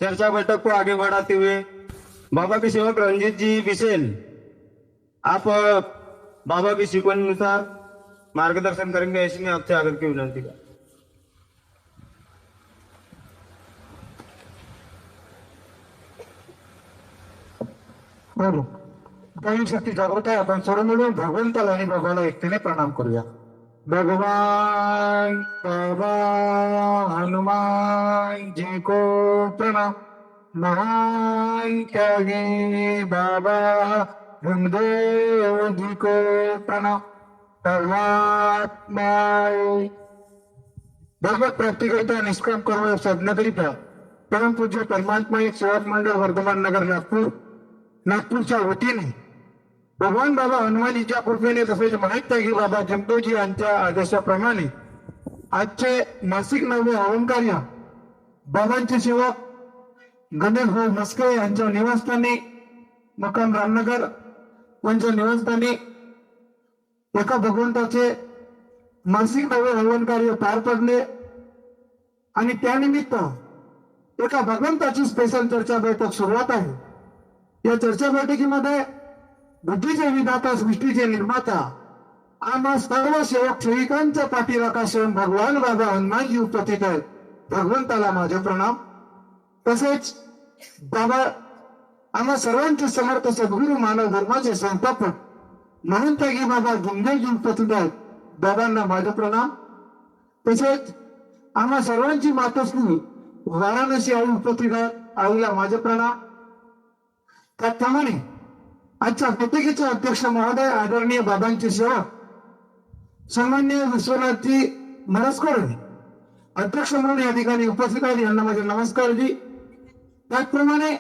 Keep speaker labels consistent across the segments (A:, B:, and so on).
A: चर्चा बैठक को आगे बढ़ाते हुए बाबा के सेवक रंजीत जी बिसेल आप बाबा की शिकवणीनुसार मार्गदर्शन करेंगे ऐसी मैं आपसे आग्रह की विनंती का।
B: बरं, दैवी शक्ती जागृत आहे. आपण सर्व मिळून भगवंताला आणि बाबाला एकटीने प्रणाम करूया. भगवान बाबा हनुमान जी को प्रणाम. महान त्यागी बाबा रामदेव जी को प्रणाम. परमात्मा भगवत प्राप्तिकरिता निष्काम कर्म साधनाकरिता परम पूज्य परमात्मा एक सेवक मंडळ वर्धमान नगर नागपूरच्या वतीने भगवान बाबा हनुमानजीच्या कृपेने तसेच महात्यागी बाबा जमदोजी यांच्या आदेशाप्रमाणे आजचे मासिक नववे हवनकार्य बाबांचे सेवक गणेश भाऊ मस्के यांच्या निवासस्थानी मकाम रामनगर यांच्या निवासस्थानी एका भगवंताचे मासिक नवे हवन कार्य पार पडले आणि त्यानिमित्त एका भगवंताची स्पेशल चर्चा बैठक सुरुवात आहे. या चर्चा बैठकीमध्ये बुद्धीचे विधाता सृष्टीचे निर्माता आम्हा सर्व सेवक सेविकांच्या पाठीराखा स्वयं भगवान बाबा हनुमानजी उपस्थित आहेत. भगवंताला माझे प्रणाम. तसेच बाबा आम्हा सर्वांचे समर्थ सद्गुरू मानव धर्माचे संस्थापक महंतगी बाबा जमदोजी उपस्थित आहेत. बाबांना माझे प्रणाम. तसेच आम्हा सर्वांची मातोश्री वाराणसी आई उपस्थित आहेत. आईला माझे प्रणाम. त्याप्रमाणे आजच्या बैठकीचे अध्यक्ष महोदय आदरणीय बाबांचे सेवक सन्मान्य विश्वनाथजी मरसकर अध्यक्ष म्हणून या ठिकाणी उपस्थित आहेत. यांना माझे नमस्कार जी. त्याचप्रमाणे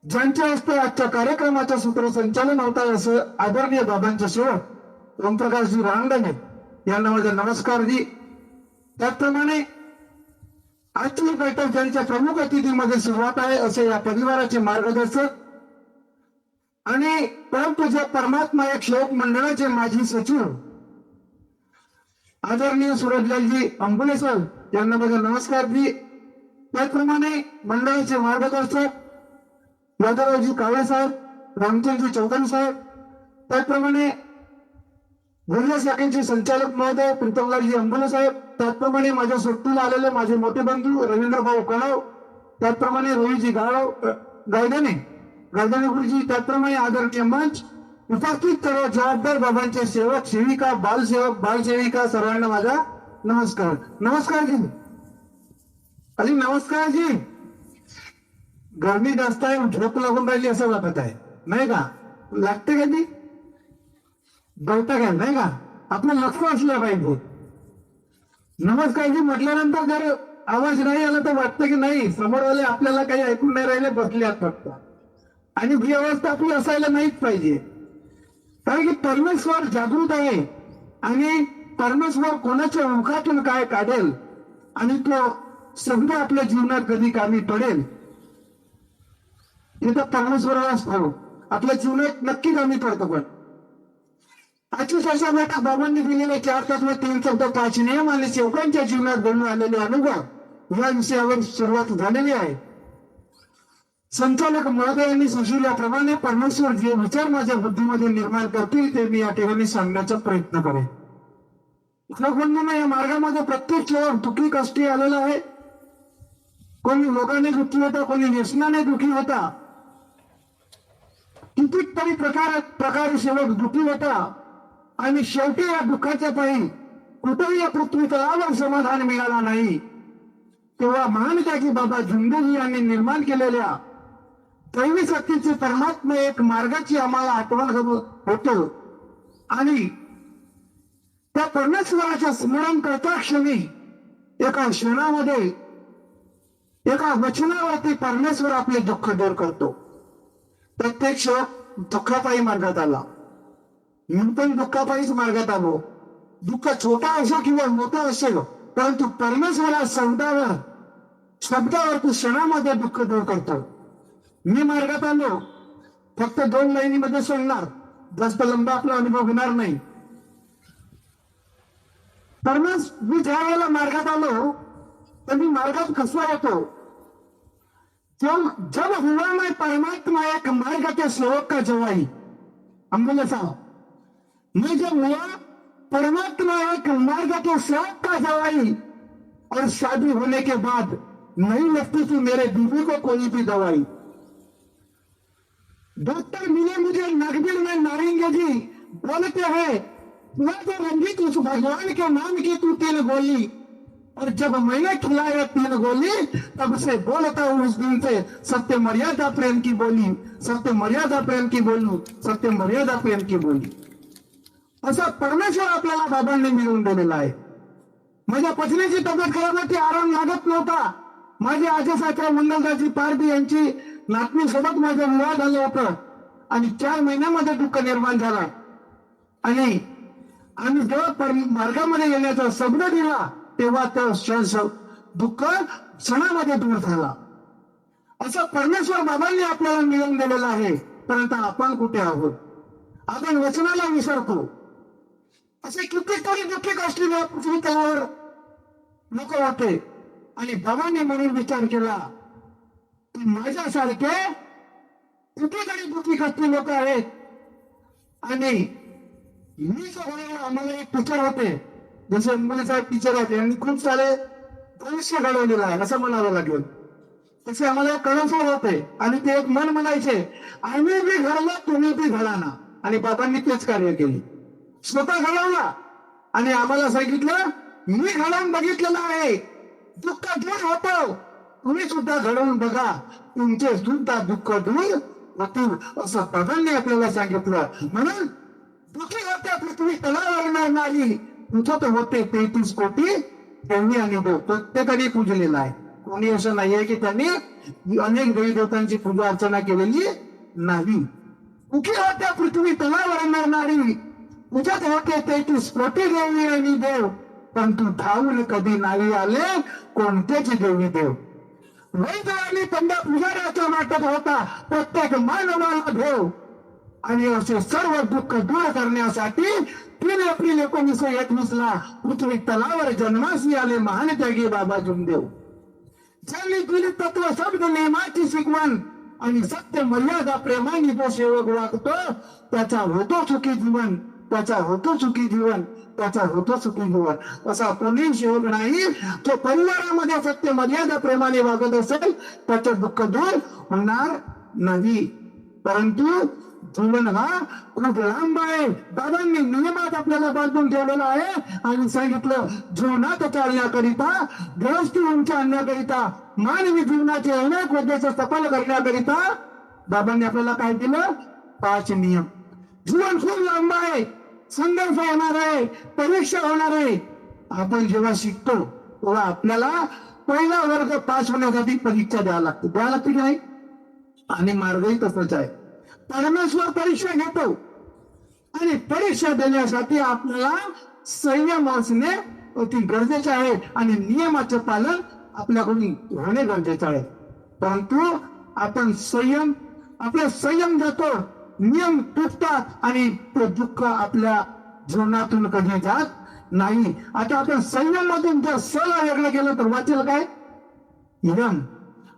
B: ज्यांच्या हस्ते आजच्या कार्यक्रमाचं सूत्रसंचालन होत आहे असं आदरणीय बाबांचे सेवक ओमप्रकाशजी रांगडणे यांना माझे नमस्कार जी. त्याचप्रमाणे आजची बैठक ज्यांच्या प्रमुख अतिथीमध्ये सुरुवात आहे असे या परिवाराचे मार्गदर्शक आणि परमपूज्य परमात्मा एक सेवक मंडळाचे माजी सचिव आदरणीय सूरजलालजी अंबुले साहेब यांना माझा नमस्कार जी. त्याचप्रमाणे मंडळाचे मार्गदर्शक यादवरावजी काळे साहेब, रामचंद्रजी चौधरी साहेब, त्याचप्रमाणे गुजरात शाखेचे संचालक महोदय प्रीतमलालजी अंबुले साहेब, त्याचप्रमाणे माझ्या सुट्टीला आलेले माझे मोठे बंधू रवींद्र भाऊ कळव, त्याचप्रमाणे रवीजी गायदाने गुरुजी, त्याचप्रमाणे आदरणीय मंच उपस्थित सर्व जबाबदार बाबांचे सेवक सेविका बालसेविका सर्वांना माझा नमस्कार. नमस्कार जी. अली नमस्कार जी. गरमी जास्त आहे, झोप लागून राहिली असं वाटत आहे नाही का? लागते का ती गळतं काय नाही का? आपलं लक्ष असलं पाहिजे. नमस्कार जी म्हटल्यानंतर जर आवाज नाही आला तर वाटतं की नाही समोरवाले आपल्याला काही ऐकून नाही राहिले, बसले फक्त. आणि ही अवस्था आपली असायला नाहीच पाहिजे. कारण की परमेश्वर जागृत आहे आणि परमेश्वर कोणाच्या मुखातून काय काढेल आणि तो शब्द आपल्या जीवनात कधी कामी पडेल हे तर परमेश्वरालाच ठाऊक. आपल्या जीवनात नक्की कामी पडतो. पण आजची चर्चा बैठक बाबांनी दिलेले 4 तत्व 3 शब्द 5 नियम आणि सेवकांच्या जीवनात घडून आलेले अनुभव या विषयावर सुरुवात झालेली आहे. संचालक महोदयांनी सुचविल्याप्रमाणे परमेश्वर जे विचार माझ्या बुद्धीमध्ये निर्माण करतील ते मी या ठिकाणी सांगण्याचा प्रयत्न करेन. या मार्गामध्ये प्रत्येक सेवक दुःखी कष्टी आलेला आहे. कोणी रोगाने दुःखी होता, कोणी व्यसनाने दुःखी होता, कितीतरी प्रकारे सेवक दुःखी होता आणि शेवटी या दुःखाच्या पायी कुठेही या पृथ्वी तळावर समाधान मिळाला नाही. तेव्हा महान त्यागी बाबा जमदोजी यांनी निर्माण केलेल्या दैवी शक्तीचे परमात्मा एक मार्गाची आम्हाला आठवण होतो आणि त्या परमेश्वराच्या स्मरण करता क्षणी एका क्षणामध्ये एका वचनावरती परमेश्वर आपले दुःख दूर करतो. प्रत्येक सेवक दुःखापायी मार्गात आला. मी पण दुःखापायीच मार्गात आलो. दुःख छोटा असो किंवा मोठा असेल, परंतु परमेश्वरा शब्दावरती क्षणामध्ये दुःख दूर करतो. मी मार्गात आलो फक्त 2 लाईनीमध्ये सोडणार, जास्त लंबा आपला अनुभव घेणार नाही. मी ज्या वेळेला मार्गात आलो तर मी मार्गात कसा येतो जब हुआ मैं परमात्मा एक मार्ग के सेवक का जवाई, हम बोले साहब मैं जब हुआ परमात्मा एक मार्ग के सेवक का जवाई, और शादी होने के बाद नहीं लगती थी मेरे बीवी को कोई भी दवाई। डॉक्टर मिले मुझे नागबिल में नारेंगे जी, बोलते हैं मैं तो रंजित उस भगवान के नाम की तू 3 गोली, और जब मैंने खिलाया 3 गोली तब से बोलता हूं उस दिन से सत्य मर्यादा प्रेम की बोली, सत्य मर्यादा प्रेम की बोली, सत्य मर्यादा प्रेम की बोली। असा परमेश्वर आपल्याला बाबांनी मिळवून दिलेला आहे। माझ्या पत्नीची तब्येत खराब होती, आराम लागत नव्हता। माझे आजोसाच्या मंगलदाजी पारधी यांची नातनी सोबत माझं विवाह झालं होतं, आणि 4 महिन्यामध्ये दुःख निर्माण झाला, आणि आम्ही जेव्हा मार्गामध्ये येण्याचा शब्द दिला तेव्हा त्या दुःख क्षणामध्ये दूर झाला। असं परमेश्वर बाबांनी आपल्याला मिळवून दिलेलं आहे, परंतु आपण कुठे आहोत? आपण वचनाला विसरतो। असे कितीतरी दुःखी असलेल्या पृथ्वी तलावर लोक होते, आणि बाबांनी म्हणून विचार केला की माझ्यासारखे कितीतरी दुःखी कष्टी लोक आहेत, आणि मी आम्हाला एक टीचर होते, जसे मुले साहेब टीचर होते, यांनी खूप सारे भविष्य घडवलेलं आहे असं म्हणावं लागेल। तसे आम्हाला एक कणसर होते, आणि ते एक मन म्हणायचे आम्ही बी घडलो तुम्ही बी घडा ना, आणि बाबांनी तेच कार्य केले। स्वतः घडवला आणि आम्हाला सांगितलं मी घडवून बघितलेलं आहे, दुःख दूर होतं, तुम्ही सुद्धा घडवून बघा, तुमचे सुद्धा दुःख दूर होतील असं बाबांनी आपल्याला सांगितलं। म्हणून दुःखी होत्या पृथ्वी तलावर नाही, तुझं होते 33 कोटी त्यांनी आणि देव प्रत्येकाने पूजलेला आहे। कोणी असं नाहीये की त्यांनी अनेक देवी देवतांची पूजा अर्चना केलेली नाही। दुःखी होत्या पृथ्वी तलावर नाही, तुझ्यात होते 33 कोटी देवी आणि देव, परंतु धावून कधी नाही आले कोणतेच देवी देव। वैद्य आणि पंडा पुजाऱ्याचा नाटक होता प्रत्येक मानवाला देव, आणि असे सर्व दुःख दूर करण्यासाठी 3 एप्रिल 1921 पृथ्वी तलावर जन्मासी आले महान त्यागी बाबा जुमदेव। ज्यांनी दिली तत्व शब्द नियमाची शिकवण, आणि सत्य मर्यादा प्रेमाने जो सेवक वागतो त्याचा होतो सुखी जीवन, त्याचा होतो सुखी जीवन, त्याचा होतो सुखी जीवन। असा कोणी सेवक नाही जो परिवारामध्ये सत्य मर्यादा प्रेमाने वागत असेल त्याचं दुःख दूर होणार नाही। परंतु जीवन हा खूप लांब आहे। बाबांनी नियमात आपल्याला बांधून ठेवलेला आहे, आणि सांगितलं जीवनात चालण्याकरिता, गृहस्थी उंच आणण्याकरिता, मानवी जीवनाचे अनेक उद्देश सफल करण्याकरिता बाबांनी आपल्याला काय दिलं? 5 नियम। जीवन खूप लांब आहे, संघर्ष होणार आहे, परीक्षा होणार आहे। आपण जेव्हा शिकतो तेव्हा आपल्याला पहिला वर्ग पास होण्यासाठी परीक्षा द्यावी लागते की नाही? आणि मार्गही तसंच आहे। परमेश्वर परीक्षा घेतो, आणि परीक्षा देण्यासाठी आपल्याला संयम असणे अति गरजेचे आहे, आणि नियमाचे पालन आपल्याकडून होणे गरजेचे आहे। परंतु आपण आपले संयम देतो, नियम तुटतात, आणि ते दुःख आपल्या जीवनातून कधी जात नाही। आता आपण संयम मधून जर सला वेगळं केलं तर वाचेल काय? नियम।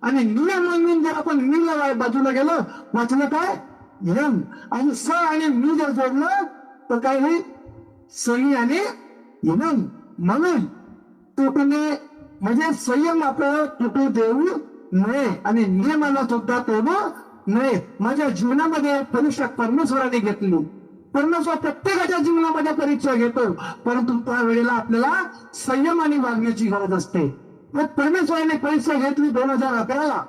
B: आणि नियम म्हणून जर आपण मीला बाजूला गेलो वाचलं काय? नियम। आणि स आणि मी जर जोडलं तर काय होईल? सही आणि नियम। म्हणून तुटणे म्हणजे संयम आपल्याला तुटू देऊ नये, आणि नियमाला सुद्धा तोडू नये। माझ्या जीवनामध्ये परीक्षा परमेश्वराने घेतली, परमेश्वर प्रत्येकाच्या जीवनामध्ये परीक्षा घेतो, परंतु त्यावेळेला आपल्याला संयमाने वागण्याची गरज असते। मग परमेश्वराने परीक्षा घेतली 2011ला।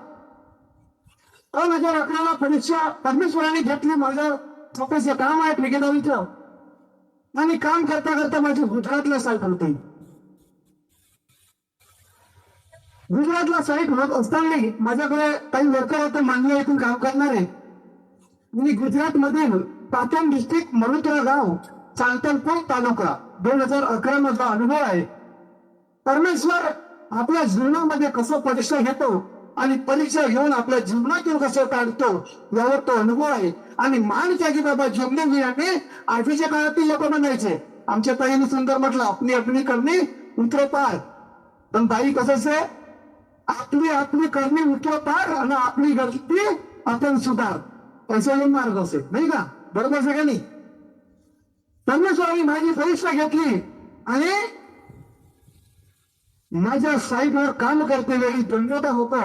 B: 2011ला परीक्षा परमेश्वराने घेतली। माझं छोटंसं काम आहे ठेकेदारीचं, आणि काम करता करता माझी गुजरातला साईट होती। गुजरातला साईट होत असताना माझ्याकडे काही वर्कर होते मांडले इथून काम करणारे, आणि गुजरातमधील पाटण डिस्ट्रिक्ट मरुत्रा गाव चांतलपूर तालुका 2011 मधला अनुभव आहे। परमेश्वर आपल्या जीवनामध्ये कसं परीक्षा घेतो आणि परीक्षा घेऊन आपल्या जीवनातून कसं काढतो यावर तो अनुभव आहे। आणि मान त्यागी बाबा जुमदेव यांनी आधीच्या काळातील लोक म्हणायचे, आमच्या ताईने सुंदर म्हटलं अपनी अपनी करणी उतरे पार, पण ताई कसं आहे आपली आपली करणी उठव पार आणि आपली गलती आपण सुधार असा एक मार्ग असेल, नाही का? बरोबर सगळ्यांनी. परमेश्वरांनी माझी परीक्षा घेतली आणि माझ्या साईडवर काम करते वेळी जनरेटर होता.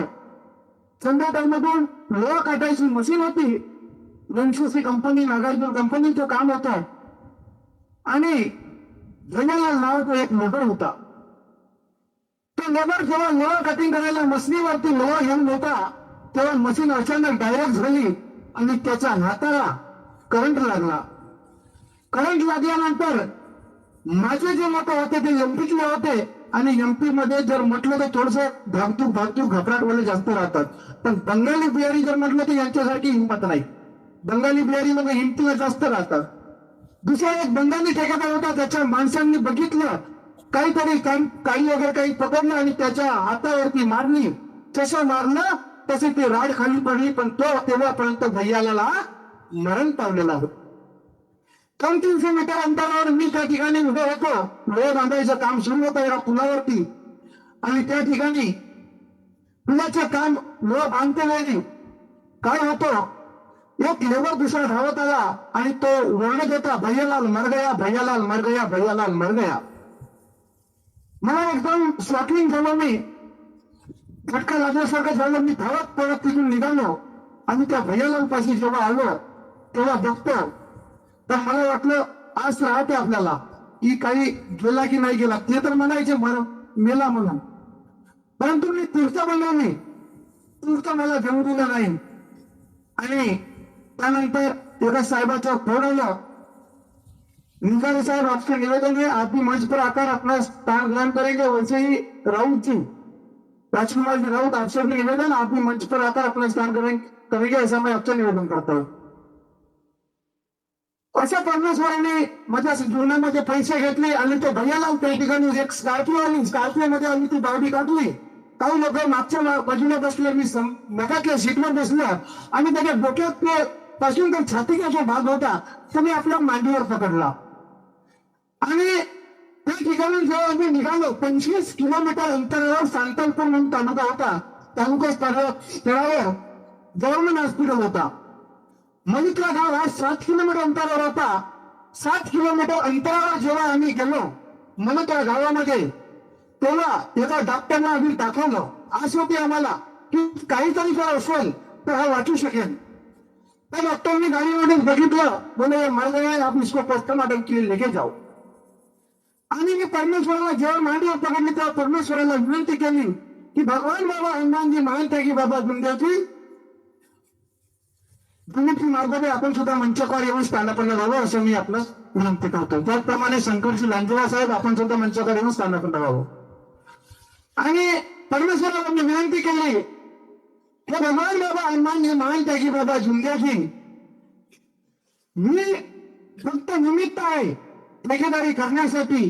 B: जनरेटर मधून लोह काटायची मशीन होती. एनसीसी कंपनी, नागार्जुन कंपनीचं काम होतं. आणि भैयालाल नावाचा एक लेबर होता. तो लेबर जेव्हा लोह कटिंग करायला मशीनवरती लोह घेऊन होता, तेव्हा मशीन अचानक डायरेक्ट झाली आणि त्याच्या हाताला करंट लागला. करंट लागल्यानंतर माझे जे मत होते ते एमपीतले होते. आणि एमपी मध्ये जर म्हटलं तर थोडस धाकधूक घबराटवाले जास्त राहतात. पण बंगाली बिहारी जर म्हटलं तर यांच्यासाठी हिंमत नाही. बंगाली बिहारी मध्ये हिमतीला जास्त राहतात. दुसरा एक बंगाली ठेकेदार होता. त्याच्या माणसांनी बघितलं काहीतरी काही वगैरे काही पकडलं आणि त्याच्या हातावरती मारली. जसं मारलं तसे ती राड खाली पडली. पण तो तेव्हापर्यंत भैयाला मरण पावलेला होता. 200-300 मीटर अंतरावर मी त्या ठिकाणी उभे होतो. लोह बांधायचं काम सुरू होतं या पुलावरती. आणि त्या ठिकाणी पुलाचं काम लोह बांधते वेळी काय होतं, एक लेबर दुसरा धावत आला आणि तो ओरडत होता, भैयालाल मर गया, भैयालाल मर गया, भैयालाल मर गया. मला एकदम शॉकिंग झालं. मी झटका लागल्यासारखं झालं. मी धावत पडत तिथून निघालो आणि त्या भैयालाल पाशी जेव्हा आलो तेव्हा बघतो तर मला वाटलं आज राहते आपल्याला की काही गेला की नाही गेला. ते तर म्हणायचे मेला म्हणून, परंतु मी तीर्थ बनलो नाही. तीर्थ मला घेऊन दिलं नाही. आणि त्यानंतर एका साहेबाचा फोन आला, निगारे साहब आपसे निवेदन है, आप भी मंच पर आकर अपना स्थान ग्रहण करेंगे. वैसे ही राउत जी, राजकुमार जी राउत, आपसे भी निवेदन, आप भी मंच पर आकर अपना स्थान ग्रहण करेंगे, ऐसा मैं आपसे निवेदन करता हूँ. अशा परमेश्वराने माझ्या जीवनामध्ये पैसे घेतले आणि तो भैयालाल त्या ठिकाणी एक स्कॉर्पिओ आली. स्कॉर्पिओ मध्ये आम्ही ती बावडी काढली. काही लोक मागच्या बाजूला बसले, मी मगातल्या सीटवर बसलो आणि त्याच्या डोक्यात ते पासून तर छातीचा जो भाग होता तो मी आपल्या मांडीवर पकडला. आणि त्या ठिकाणी जेव्हा आम्ही निघालो 25 किलोमीटर अंतरावर सांतलपूर म्हणून तालुका होता. तालुका स्थळावर गव्हर्नमेंट हॉस्पिटल होता. मलित्रा गाव हा 7 किलोमीटर अंतरावर होता. 7 किलोमीटर अंतरावर जेव्हा आम्ही गेलो मलित्रा गावामध्ये, तेव्हा एका डॉक्टरला आम्ही दाखवलं. आस होती आम्हाला की काहीतरी जर असेल तर हा वाचू शकेल. त्या डॉक्टरने गाडीमध्ये बघितलं, बोले मर गया, आप इसको पोस्टमार्टम के लिए लेके जाओ. आणि मी परमेश्वराला जेव्हा मांडीवर पकडली तेव्हा परमेश्वराला विनंती केली की भगवान बाबा हनुमानजी मानते की बाबा दुंद्याची मार्गाने आपण सुद्धा मंचकावर येऊन स्थानापन्न व्हावं असं मी आपलं विनंती करतो. त्याचप्रमाणे शंकरजी लांजेवा साहेब आपण सुद्धा मंचकावर येऊन स्थानापन्न व्हावं. आणि परमेश्वराला मी विनंती केली की भगवान बाबा हनुमानजी मानते की बाबा दुंद्याची, मी फक्त निमित्त आहे ठेकेदारी करण्यासाठी,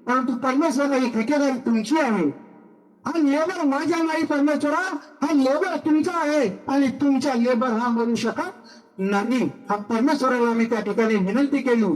B: परंतु परमेश्वर ही ठेकेदारी तुमची आहे. हा लेबर माझा नाही परमेश्वरा, हा लेबर तुमचा आहे आणि तुमचा लेबर हा मरू शकत नाही. हा परमेश्वराला मी त्या ठिकाणी विनंती केली.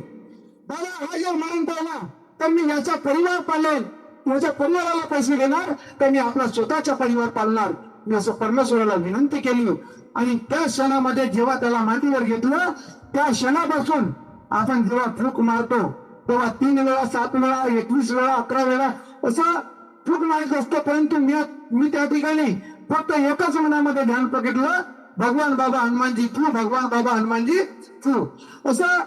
B: बाबा हा जर मरण पावला तर मी याचा परिवार पालेल, माझ्या परिवाराला पैसे देणार तर मी आपला स्वतःचा परिवार पालणार, मी असं परमेश्वराला विनंती केली. आणि त्या क्षणामध्ये जेव्हा त्याला मांडीवर घेतलं त्या क्षणापासून आपण जेव्हा फूक मारतो तेव्हा 3 वेळा, 7 वेळा, 21 वेळा, 11 वेळा असं फूक मारत असतो. परंतु मी त्या ठिकाणी फक्त एकच मनामध्ये ध्यान पकडलं, भगवान बाबा हनुमानजी तू, भगवान बाबा हनुमानजी तू. असं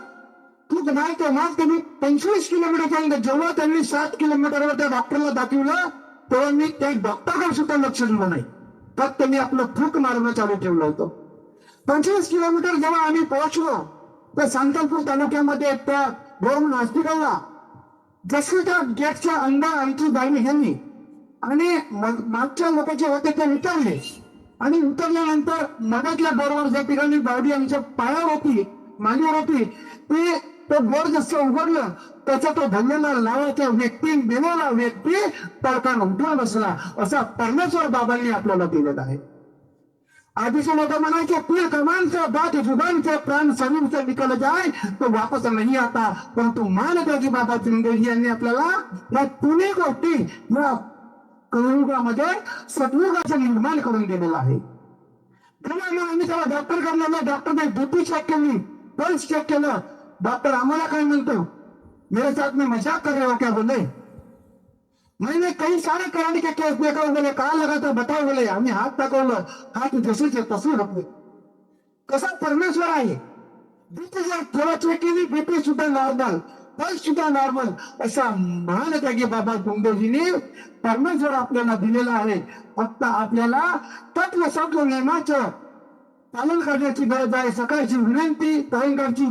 B: फूक मारतो मारतो मी 25 किलोमीटर पर्यंत. जेव्हा त्यांनी 7 किलोमीटरवर त्या डॉक्टरला दाखवलं तेव्हा मी त्या डॉक्टरकडे सुद्धा लक्ष दिलं नाही, फक्त मी आपलं फूक मारणं चालू ठेवलं होतं. 25 किलोमीटर जेव्हा आम्ही पोहोचलो तर सांतलपूर तालुक्यामध्ये त्या गव्हर्नमेंट हॉस्पिटलला जसं त्या गेटच्या अंदर आमची गाडी गेली आणि मागच्या लोकांचे होते ते उतरले. आणि उतरल्यानंतर मधातल्या बोरवर ज्या ठिकाणी बावडी आमच्या पायावर होती, मांडीवर होती, ते तो बोर जसं उघडलं त्याचा तो भरलेला लावाचा व्यक्ती, मेलेला व्यक्ती तडकान उठून बसला. असा परमेश्वर बाबांनी आपल्याला दिलेला आहे. आधीचे लोक म्हणायचे पीर कमान से बात जुबान से प्राण शरीर से निकल जाए तो वापस नहीं आता, परंतु मान त्यागी बाबा जिंदगी यांनी आपल्याला या तिन्ही गोष्टी, या कलियुगामध्ये सतयुगाचं निर्माण करून दिलेलं आहे. तेव्हा मग आम्ही त्याला डॉक्टर करणार, डॉक्टरने बीपी चेक केली, पल्स चेक केलं. डॉक्टर आम्हाला काय म्हणतो, मेरे साथ में मजाक कर रहे हो क्या बोले. मैंने कई सारे कराने के केस देखा, बोले कहा लगा था बताओ, बोले आम्ही हात दाखवलं, हात जसेच तसे होते. कसा परमेश्वर आहे. बीपी जर जेव्हा चेक केली, बीपी सुद्धा नॉर्मल, पल्स सुद्धा नॉर्मल. असा महान त्यागी बाबा गुंडेजीने परमेश्वर आपल्याला दिलेला आहे. फक्त आपल्याला तत्व सत्व नियमाचं पालन करण्याची गरज आहे. सकाळची विनंती, सायंकाळची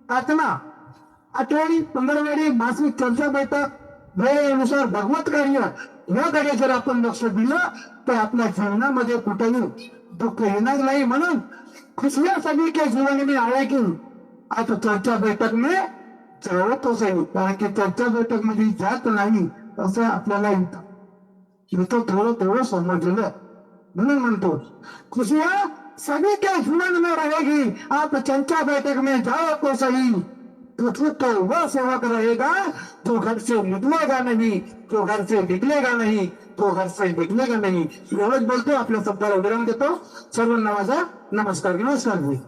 B: प्रार्थना, आठवडी, पंधरवडी, मासिक चर्चा बैठक, वेळेनुसार भगवत कार्य याकडे जर आपण लक्ष दिलं तर आपल्या जीवनामध्ये कुठेही दुःख येणार नाही. म्हणून खुशियां सभी के जीवन में आएगी. आता चर्चा बैठक में जावं तो सही, कारण की चर्चा बैठक मध्ये जात नाही असं आपल्याला इथं थोडं समजलं. म्हणून म्हणतो खुशियां सभी के जीवन में रहेगी. आप चर्चा बैठक में जाओ तो सही. तो वह सेवक रहेगा जो घर से निकलेगा नहीं, जो घर से निकलेगा नहीं, तो घर से निकलेगा नहीं. एवढंच बोलतो, आपल्या शब्दाला विराम देतो. सर्वांना माझा नमस्कार. नमस्कार भाई.